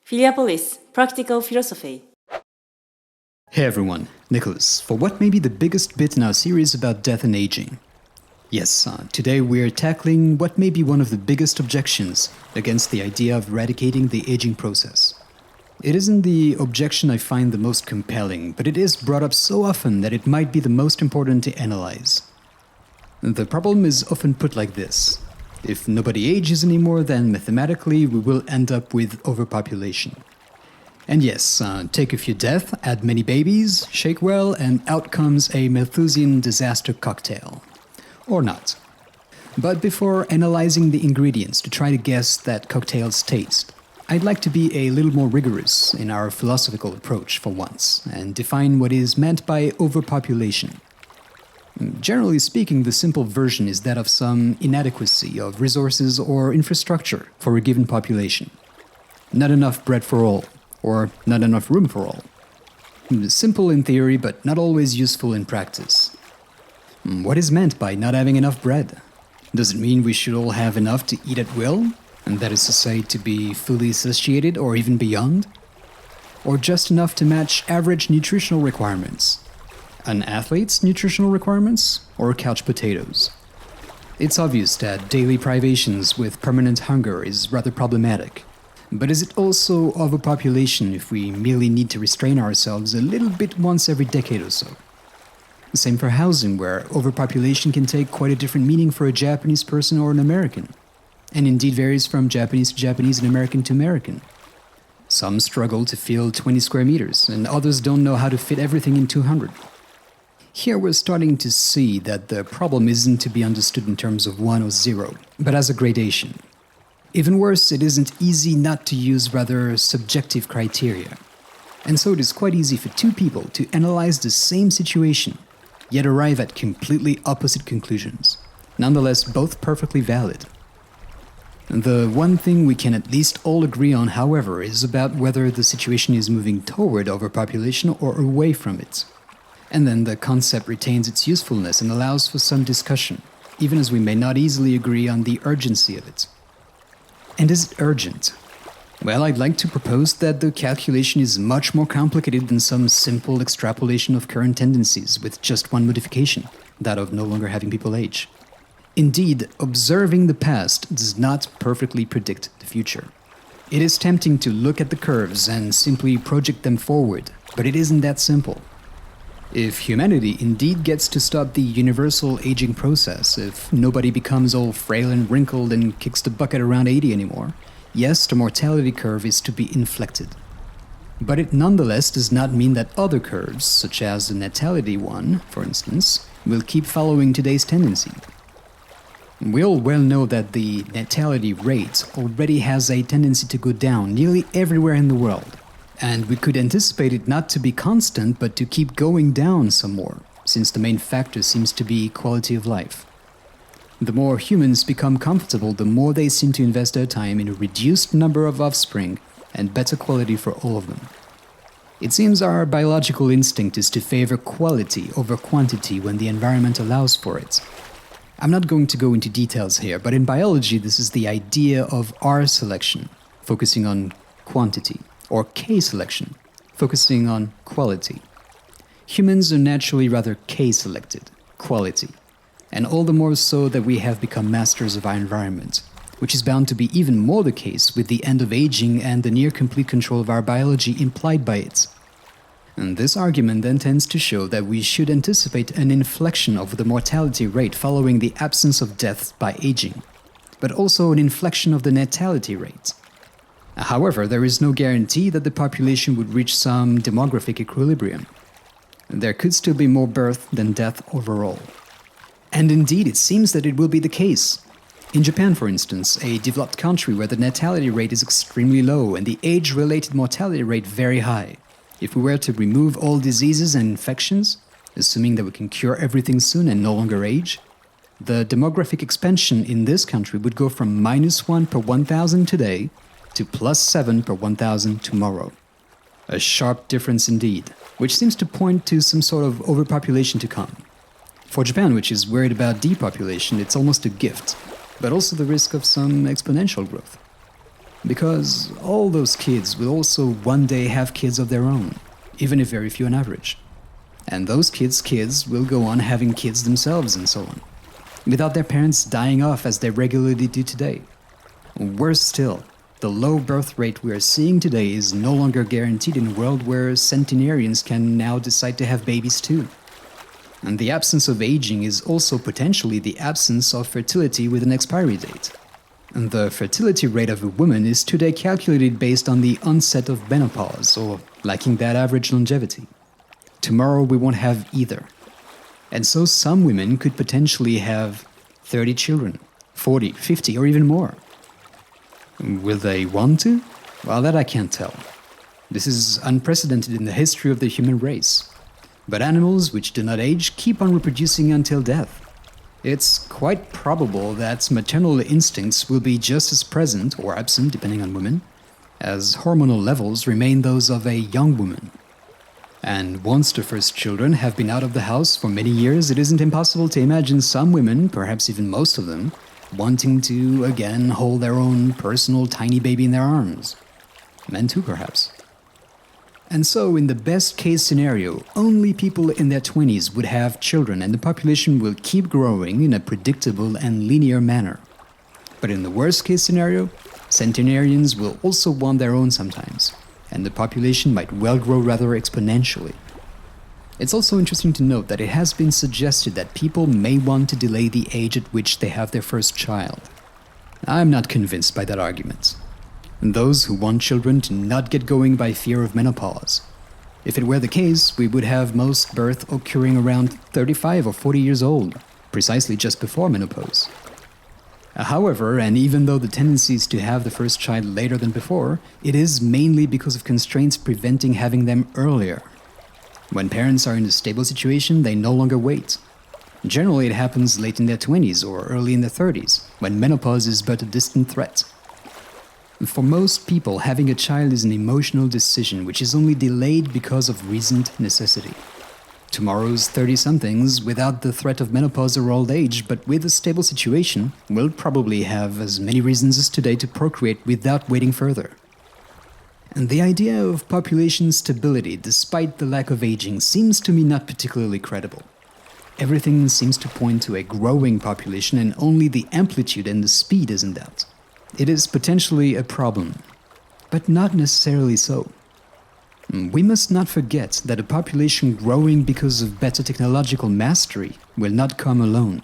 Philiopolis, Practical Philosophy. Hey everyone, Nicholas, for what may be the biggest bit in our series about death and aging. Yes, today we're tackling what may be one of the biggest objections against the idea of eradicating the aging process. It isn't the objection I find the most compelling, but it is brought up so often that it might be the most important to analyze. The problem is often put like this. If nobody ages anymore, then mathematically we will end up with overpopulation. And yes, take a few deaths, add many babies, shake well, and out comes a Malthusian disaster cocktail. Or not. But before analyzing the ingredients to try to guess that cocktail's taste, I'd like to be a little more rigorous in our philosophical approach for once, and define what is meant by overpopulation. Generally speaking, the simple version is that of some inadequacy of resources or infrastructure for a given population. Not enough bread for all, or not enough room for all. Simple in theory, but not always useful in practice. What is meant by not having enough bread? Does it mean we should all have enough to eat at will, and that is to say to be fully satiated or even beyond? Or just enough to match average nutritional requirements? An athlete's nutritional requirements, or couch potatoes? It's obvious that daily privations with permanent hunger is rather problematic. But is it also overpopulation if we merely need to restrain ourselves a little bit once every decade or so? Same for housing, where overpopulation can take quite a different meaning for a Japanese person or an American, and indeed varies from Japanese to Japanese and American to American. Some struggle to fill 20 square meters, and others don't know how to fit everything in 200. Here we're starting to see that the problem isn't to be understood in terms of 1 or 0, but as a gradation. Even worse, it isn't easy not to use rather subjective criteria. And so it is quite easy for two people to analyze the same situation, yet arrive at completely opposite conclusions, nonetheless both perfectly valid. The one thing we can at least all agree on, however, is about whether the situation is moving toward overpopulation or away from it. And then the concept retains its usefulness and allows for some discussion, even as we may not easily agree on the urgency of it. And is it urgent? Well, I'd like to propose that the calculation is much more complicated than some simple extrapolation of current tendencies with just one modification, that of no longer having people age. Indeed, observing the past does not perfectly predict the future. It is tempting to look at the curves and simply project them forward, but it isn't that simple. If humanity indeed gets to stop the universal aging process, if nobody becomes all frail and wrinkled and kicks the bucket around 80 anymore, yes, the mortality curve is to be inflected. But it nonetheless does not mean that other curves, such as the natality one, for instance, will keep following today's tendency. We all well know that the natality rate already has a tendency to go down nearly everywhere in the world. And we could anticipate it not to be constant, but to keep going down some more, since the main factor seems to be quality of life. The more humans become comfortable, the more they seem to invest their time in a reduced number of offspring and better quality for all of them. It seems our biological instinct is to favor quality over quantity when the environment allows for it. I'm not going to go into details here, but in biology this is the idea of R selection, focusing on quantity, or K selection, focusing on quality. Humans are naturally rather K-selected, quality, and all the more so that we have become masters of our environment, which is bound to be even more the case with the end of aging and the near-complete control of our biology implied by it. And this argument then tends to show that we should anticipate an inflection of the mortality rate following the absence of deaths by aging, but also an inflection of the natality rate. However, there is no guarantee that the population would reach some demographic equilibrium. There could still be more birth than death overall. And indeed, it seems that it will be the case. In Japan, for instance, a developed country where the natality rate is extremely low and the age-related mortality rate very high, if we were to remove all diseases and infections, assuming that we can cure everything soon and no longer age, the demographic expansion in this country would go from -1 per 1,000 today to +7 per 1,000 tomorrow. A sharp difference indeed, which seems to point to some sort of overpopulation to come. For Japan, which is worried about depopulation, it's almost a gift, but also the risk of some exponential growth. Because all those kids will also one day have kids of their own, even if very few on average. And those kids' will go on having kids themselves and so on, without their parents dying off as they regularly do today. Worse still, the low birth rate we are seeing today is no longer guaranteed in a world where centenarians can now decide to have babies too. And the absence of aging is also potentially the absence of fertility with an expiry date. And the fertility rate of a woman is today calculated based on the onset of menopause, or lacking that average longevity. Tomorrow we won't have either. And so some women could potentially have 30 children, 40, 50, or even more. Will they want to? Well, that I can't tell. This is unprecedented in the history of the human race. But animals which do not age keep on reproducing until death. It's quite probable that maternal instincts will be just as present, or absent depending on women, as hormonal levels remain those of a young woman. And once the first children have been out of the house for many years, it isn't impossible to imagine some women, perhaps even most of them, wanting to again hold their own personal tiny baby in their arms. Men too, perhaps. And so, in the best case scenario, only people in their 20s would have children and the population will keep growing in a predictable and linear manner. But in the worst case scenario, centenarians will also want their own sometimes, and the population might well grow rather exponentially. It's also interesting to note that it has been suggested that people may want to delay the age at which they have their first child. I'm not convinced by that argument. Those who want children do not get going by fear of menopause. If it were the case, we would have most births occurring around 35 or 40 years old, precisely just before menopause. However, and even though the tendency is to have the first child later than before, it is mainly because of constraints preventing having them earlier. When parents are in a stable situation, they no longer wait. Generally, it happens late in their 20s or early in their 30s, when menopause is but a distant threat. For most people, having a child is an emotional decision which is only delayed because of reasoned necessity. Tomorrow's 30-somethings, without the threat of menopause or old age, but with a stable situation, will probably have as many reasons as today to procreate without waiting further. And the idea of population stability, despite the lack of aging, seems to me not particularly credible. Everything seems to point to a growing population, and only the amplitude and the speed is in doubt. It is potentially a problem, but not necessarily so. We must not forget that a population growing because of better technological mastery will not come alone.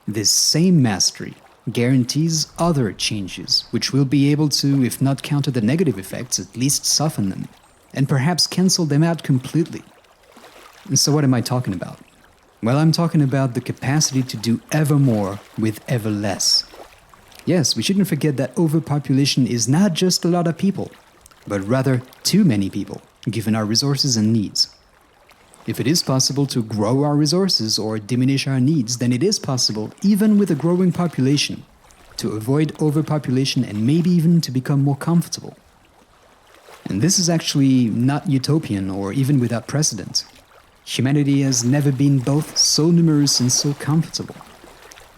This same mastery guarantees other changes, which will be able to, if not counter the negative effects, at least soften them, and perhaps cancel them out completely. So what am I talking about? Well, I'm talking about the capacity to do ever more with ever less. Yes, we shouldn't forget that overpopulation is not just a lot of people, but rather too many people, given our resources and needs. If it is possible to grow our resources or diminish our needs, then it is possible, even with a growing population, to avoid overpopulation and maybe even to become more comfortable. And this is actually not utopian or even without precedent. Humanity has never been both so numerous and so comfortable.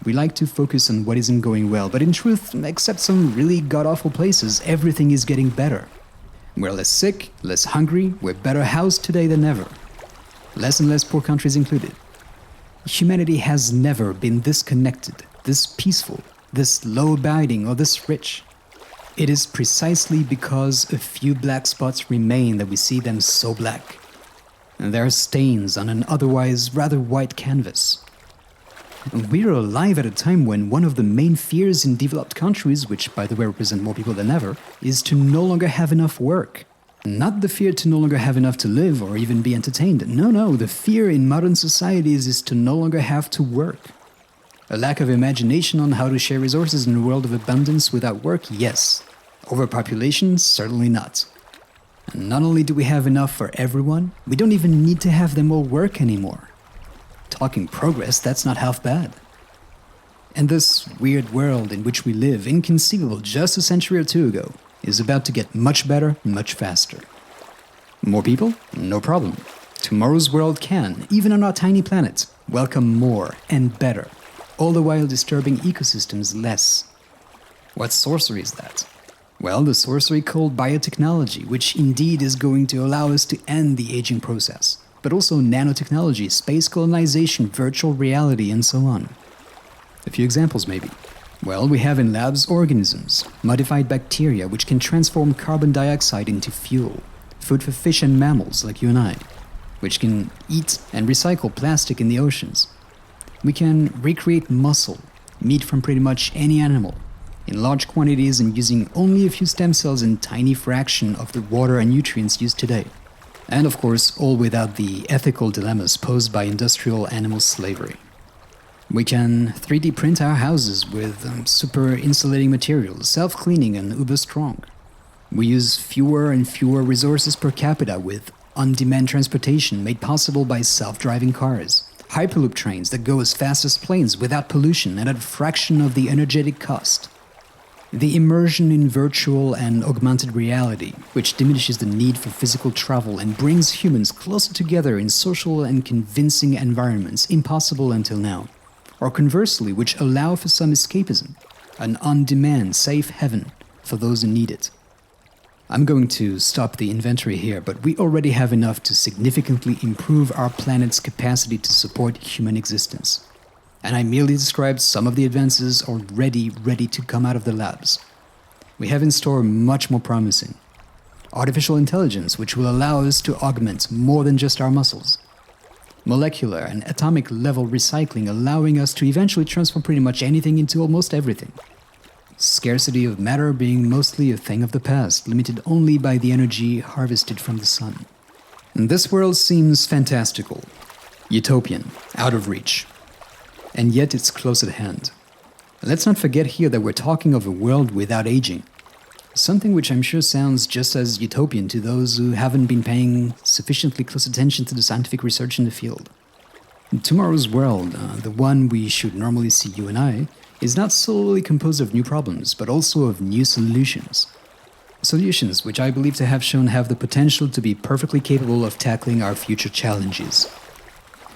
We like to focus on what isn't going well, but in truth, except some really god-awful places, everything is getting better. We're less sick, less hungry, we're better housed today than ever. Less and less poor countries included. Humanity has never been this connected, this peaceful, this law-abiding, or this rich. It is precisely because a few black spots remain that we see them so black. And there are stains on an otherwise rather white canvas. We're alive at a time when one of the main fears in developed countries, which by the way represent more people than ever, is to no longer have enough work. Not the fear to no longer have enough to live or even be entertained. No, the fear in modern societies is to no longer have to work. A lack of imagination on how to share resources in a world of abundance without work, yes. Overpopulation, certainly not. And not only do we have enough for everyone, we don't even need to have them all work anymore. Talking progress, that's not half bad. And this weird world in which we live, inconceivable just a century or two ago, is about to get much better, much faster. More people? No problem. Tomorrow's world can, even on our tiny planet, welcome more and better, all the while disturbing ecosystems less. What sorcery is that? Well, the sorcery called biotechnology, which indeed is going to allow us to end the aging process, but also nanotechnology, space colonization, virtual reality, and so on. A few examples maybe. Well, we have in labs organisms, modified bacteria which can transform carbon dioxide into fuel, food for fish and mammals like you and I, which can eat and recycle plastic in the oceans. We can recreate muscle, meat from pretty much any animal, in large quantities and using only a few stem cells in tiny fraction of the water and nutrients used today. And of course, all without the ethical dilemmas posed by industrial animal slavery. We can 3D print our houses with super insulating materials, self-cleaning and uber strong. We use fewer and fewer resources per capita with on-demand transportation made possible by self-driving cars, hyperloop trains that go as fast as planes without pollution and at a fraction of the energetic cost. The immersion in virtual and augmented reality, which diminishes the need for physical travel and brings humans closer together in social and convincing environments impossible until now. Or conversely, which allow for some escapism, an on-demand safe heaven for those who need it. I'm going to stop the inventory here, but we already have enough to significantly improve our planet's capacity to support human existence. And I merely described some of the advances already ready to come out of the labs. We have in store much more promising. Artificial intelligence, which will allow us to augment more than just our muscles. Molecular and atomic level recycling, allowing us to eventually transform pretty much anything into almost everything. Scarcity of matter being mostly a thing of the past, limited only by the energy harvested from the sun. And this world seems fantastical, utopian, out of reach. And yet it's close at hand. Let's not forget here that we're talking of a world without aging. Something which I'm sure sounds just as utopian to those who haven't been paying sufficiently close attention to the scientific research in the field. Tomorrow's world, the one we should normally see you and I, is not solely composed of new problems, but also of new solutions. Solutions which I believe to have shown have the potential to be perfectly capable of tackling our future challenges.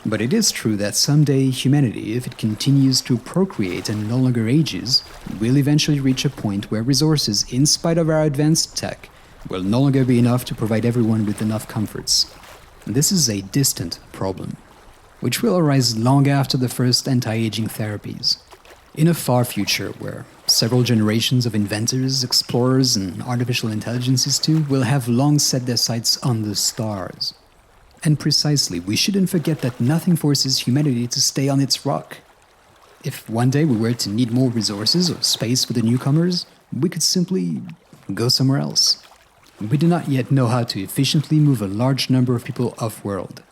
But it is true that someday humanity, if it continues to procreate and no longer ages, will eventually reach a point where resources, in spite of our advanced tech, will no longer be enough to provide everyone with enough comforts. This is a distant problem, which will arise long after the first anti-aging therapies. In a far future where several generations of inventors, explorers, and artificial intelligences too will have long set their sights on the stars. And precisely, we shouldn't forget that nothing forces humanity to stay on its rock. If one day we were to need more resources or space for the newcomers, we could simply go somewhere else. We do not yet know how to efficiently move a large number of people off-world.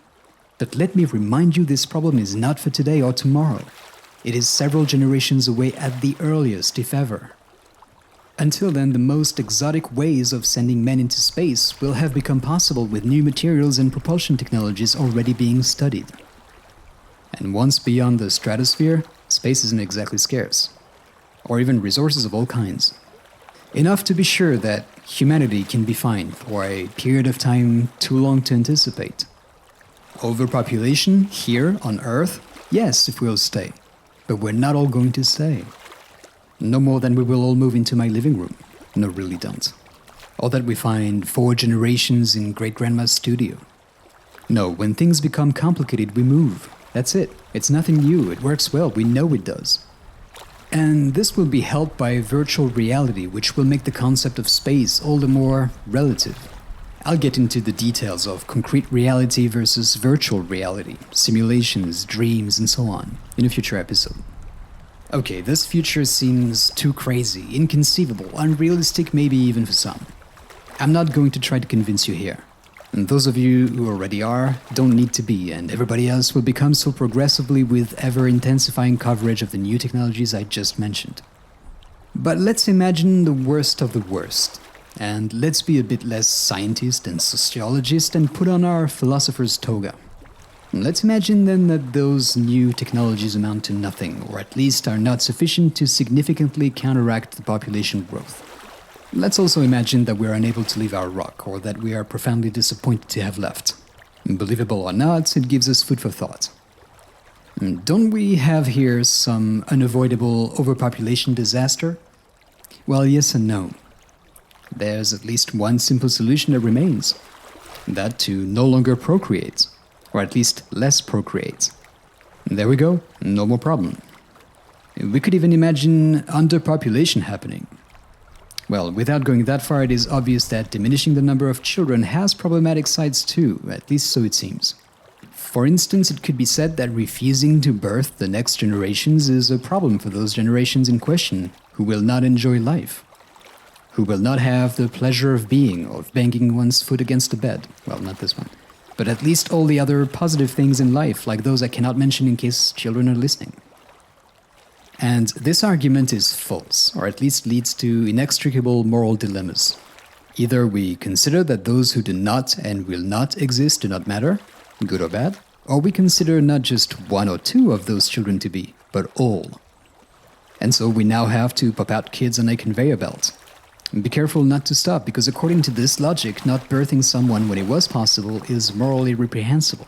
But let me remind you, this problem is not for today or tomorrow. It is several generations away at the earliest, if ever. Until then, the most exotic ways of sending men into space will have become possible with new materials and propulsion technologies already being studied. And once beyond the stratosphere, space isn't exactly scarce, or even resources of all kinds. Enough to be sure that humanity can be fine for a period of time too long to anticipate. Overpopulation here on Earth? Yes, if we'll stay. But we're not all going to stay. No more than we will all move into my living room. No, really don't. Or that we find 4 generations in great-grandma's studio. No, when things become complicated, we move. That's it. It's nothing new. It works well. We know it does. And this will be helped by virtual reality, which will make the concept of space all the more relative. I'll get into the details of concrete reality versus virtual reality, simulations, dreams, and so on, in a future episode. Okay, this future seems too crazy, inconceivable, unrealistic maybe even for some. I'm not going to try to convince you here. And those of you who already are, don't need to be, and everybody else will become so progressively with ever-intensifying coverage of the new technologies I just mentioned. But let's imagine the worst of the worst. And let's be a bit less scientist and sociologist and put on our philosopher's toga. Let's imagine then that those new technologies amount to nothing, or at least are not sufficient to significantly counteract the population growth. Let's also imagine that we are unable to leave our rock, or that we are profoundly disappointed to have left. Believable or not, it gives us food for thought. Don't we have here some unavoidable overpopulation disaster? Well, yes and no. there's at least one simple solution that remains. That to no longer procreate, or at least less procreate. There we go, no more problem. We could even imagine underpopulation happening. Well, without going that far, it is obvious that diminishing the number of children has problematic sides too, at least so it seems. For instance, it could be said that refusing to birth the next generations is a problem for those generations in question who will not enjoy life, who will not have the pleasure of being, or of banging one's foot against a bed. Well, not this one. But at least all the other positive things in life, like those I cannot mention in case children are listening. And this argument is false, or at least leads to inextricable moral dilemmas. Either we consider that those who do not and will not exist do not matter, good or bad, or we consider not just one or two of those children to be, but all. And so we now have to pop out kids on a conveyor belt. And be careful not to stop, because according to this logic, not birthing someone when it was possible is morally reprehensible.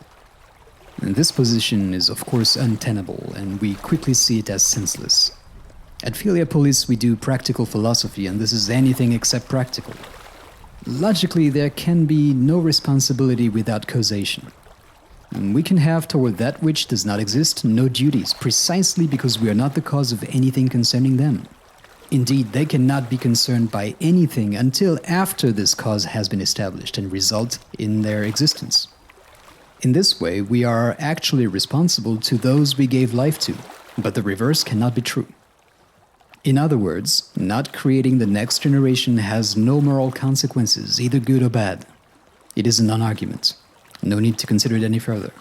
And this position is of course untenable, and we quickly see it as senseless. At Philiopolis we do practical philosophy, and this is anything except practical. Logically, there can be no responsibility without causation. We can have toward that which does not exist no duties, precisely because we are not the cause of anything concerning them. Indeed, they cannot be concerned by anything until after this cause has been established and result in their existence. In this way, we are actually responsible to those we gave life to, but the reverse cannot be true. In other words, not creating the next generation has no moral consequences, either good or bad. It is a non-argument. No need to consider it any further.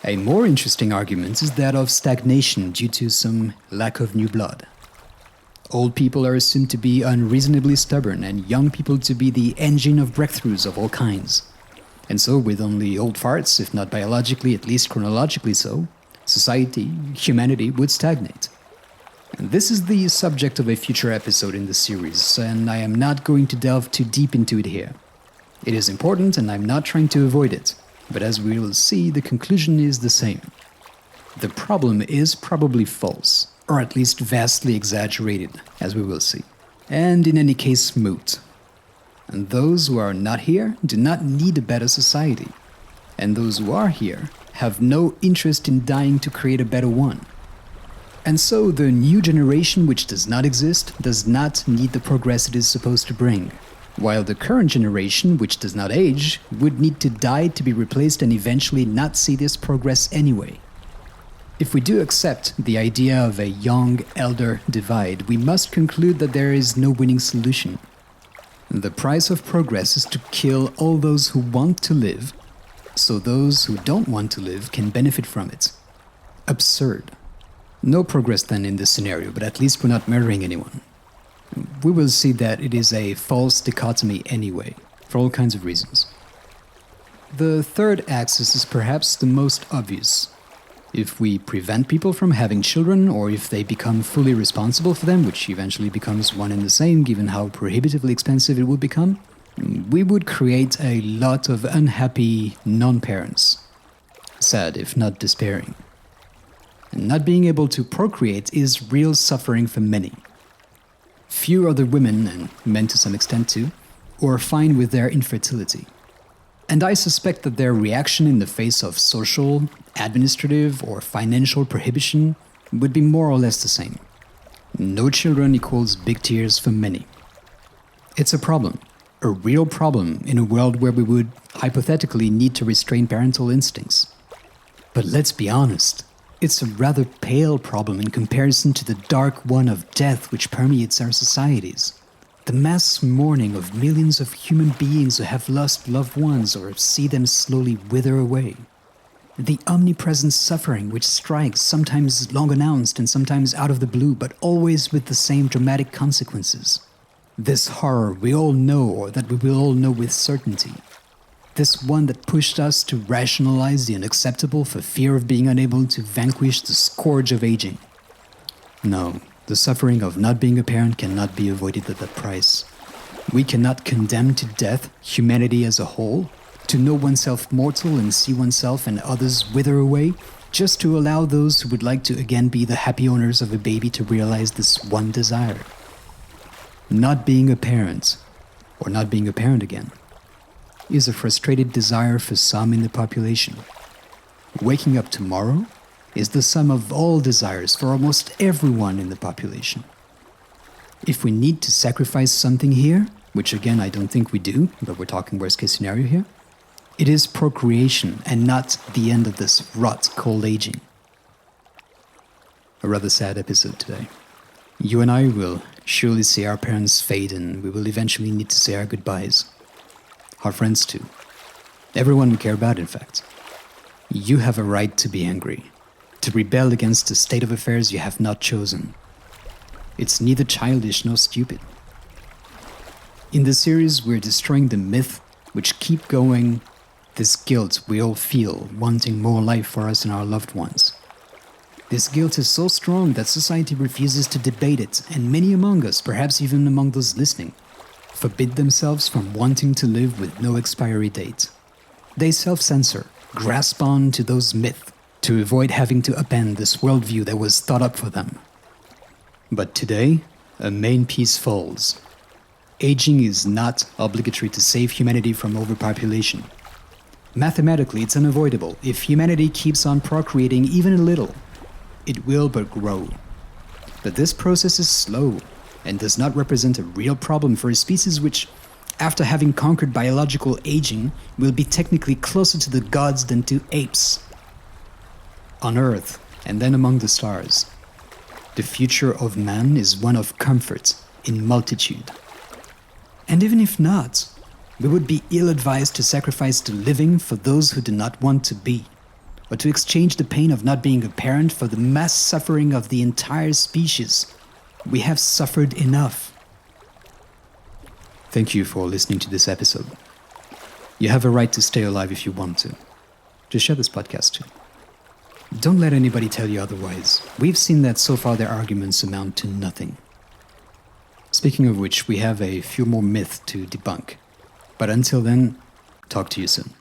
A more interesting argument is that of stagnation due to some lack of new blood. Old people are assumed to be unreasonably stubborn, and young people to be the engine of breakthroughs of all kinds. And so, with only old farts, if not biologically, at least chronologically so, society, humanity would stagnate. And this is the subject of a future episode in the series, and I am not going to delve too deep into it here. It is important, and I'm not trying to avoid it, but as we will see, the conclusion is the same. The problem is probably false, or at least vastly exaggerated, as we will see, and in any case moot. And those who are not here do not need a better society, and those who are here have no interest in dying to create a better one. And so the new generation which does not exist does not need the progress it is supposed to bring, while the current generation, which does not age, would need to die to be replaced and eventually not see this progress anyway. If we do accept the idea of a young-elder divide, we must conclude that there is no winning solution. The price of progress is to kill all those who want to live, so those who don't want to live can benefit from it. Absurd. No progress then in this scenario, but at least we're not murdering anyone. We will see that it is a false dichotomy anyway, for all kinds of reasons. The third axis is perhaps the most obvious. If we prevent people from having children, or if they become fully responsible for them, which eventually becomes one and the same given how prohibitively expensive it would become, we would create a lot of unhappy non-parents. Sad, if not despairing. And not being able to procreate is real suffering for many. Few are the women, and men to some extent too, who are fine with their infertility. And I suspect that their reaction in the face of social, administrative, or financial prohibition would be more or less the same. No children equals big tears for many. It's a problem, a real problem in a world where we would hypothetically need to restrain parental instincts. But let's be honest, it's a rather pale problem in comparison to the dark one of death which permeates our societies. The mass mourning of millions of human beings who have lost loved ones or see them slowly wither away. The omnipresent suffering which strikes, sometimes long announced and sometimes out of the blue, but always with the same dramatic consequences. This horror we all know, or that we will all know with certainty. This one that pushed us to rationalize the unacceptable for fear of being unable to vanquish the scourge of aging. No, the suffering of not being a parent cannot be avoided at that price. We cannot condemn to death humanity as a whole, to know oneself mortal and see oneself and others wither away, just to allow those who would like to again be the happy owners of a baby to realize this one desire. Not being a parent, or not being a parent again, is a frustrated desire for some in the population. Waking up tomorrow is the sum of all desires for almost everyone in the population. If we need to sacrifice something here, which again I don't think we do, but we're talking worst case scenario here, it is procreation and not the end of this rot called aging. A rather sad episode today. You and I will surely see our parents fade, and we will eventually need to say our goodbyes. Our friends too. Everyone we care about, in fact. You have a right to be angry, to rebel against a state of affairs you have not chosen. It's neither childish nor stupid. In this series, we're destroying the myth which keep going, this guilt we all feel, wanting more life for us and our loved ones. This guilt is so strong that society refuses to debate it, and many among us, perhaps even among those listening, forbid themselves from wanting to live with no expiry date. They self-censor, grasp on to those myths to avoid having to upend this worldview that was thought up for them. But today, a main piece falls. Aging is not obligatory to save humanity from overpopulation. Mathematically, it's unavoidable. If humanity keeps on procreating even a little, it will but grow. But this process is slow and does not represent a real problem for a species which, after having conquered biological aging, will be technically closer to the gods than to apes. On Earth, and then among the stars, the future of man is one of comfort in multitude. And even if not, we would be ill-advised to sacrifice the living for those who do not want to be, or to exchange the pain of not being a parent for the mass suffering of the entire species. We have suffered enough. Thank you for listening to this episode. You have a right to stay alive if you want to. Just share this podcast too. Don't let anybody tell you otherwise. We've seen that so far their arguments amount to nothing. Speaking of which, we have a few more myths to debunk. But until then, talk to you soon.